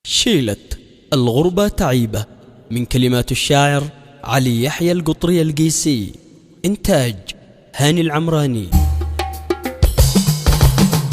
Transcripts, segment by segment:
شيلت الغربة تعيبة من كلمات الشاعر علي يحيى القطري القيسي. إنتاج هاني العمراني.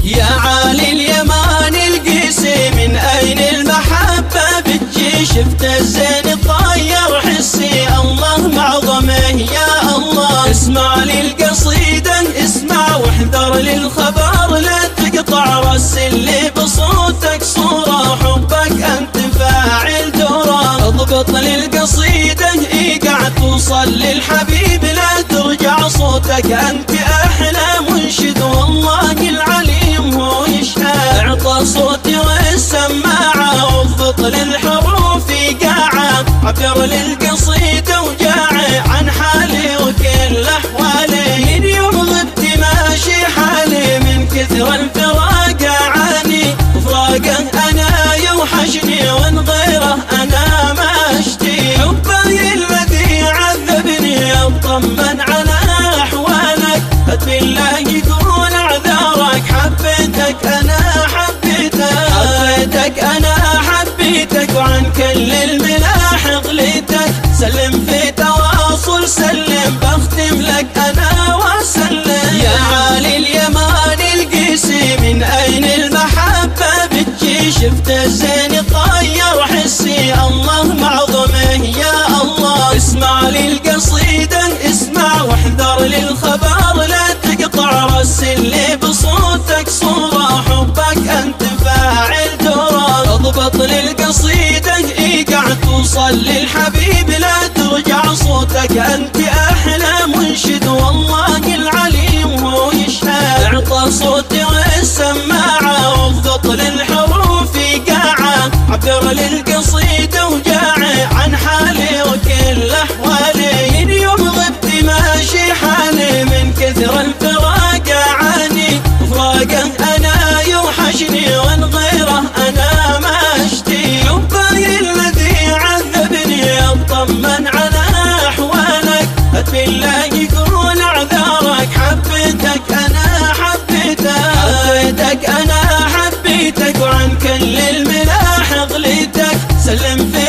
يا علي اليمان القيسي، من أين المحبة بتجي؟ شفت الزين طاير حسي، الله معظمه يا الله. اسمع للقصيدة اسمع واحذر للخبر، لا تقطع رسل لي بصوتك صورة، حبك أنت فاعل دورة. اضبط للقصيدة ايقع توصل للحبيب، لا ترجع صوتك أنت أحلى منشد، والله العليم هو يشهد. اعطى صوتي والسماعة واضبط للحروف ايقاعة، عبر للقصيدة وجاعي عن حالي وكل أحوالي. من يوم غبت ماشي حالي، من كثر الفراق أعاني، وفراقه أنا يوحشني وان غيره أنا ما أشتي. حبه الذي عذبني اطمن على أحوالك، بالله يقول أعذارك. حبيتك أنا حبيتك أنا حبيتك، وعن كل الملاح غليتك. سلم في تواصل سلم، بختم لك أنا وسلم. يا علي اليمان القيسي، من أين المحبة بتجي؟ شفت الزين طاير حسي، الله معظمه يا الله. اسمع للقصيدة اسمع واحذر للخبر، لا تقطع رسل لي بصوتك صورة، حبك أنت فاعل دورة. اضبط للقصيدة ايقع توصل للحبيب، لا ترجع صوتك أنت أحلى منشد، والله العليم هو يشهد. اعطى صوتي والسماعة واضبط للحروف ايقاعة، عبر للقصيدة وجاعي عن حالي وكل أحوالي. من يوم غبت ماشي حالي، من كثر الفراق أعاني، وفراقه أنا يوحشني وان غيره أنا ما أشتي. حبه الذي عذبني اطمن على أحوالك، بالله يقول أعذارك. حبيتك أنا حبيتك أنا حبيتك، وعن كل الملاح غليتك. سلم في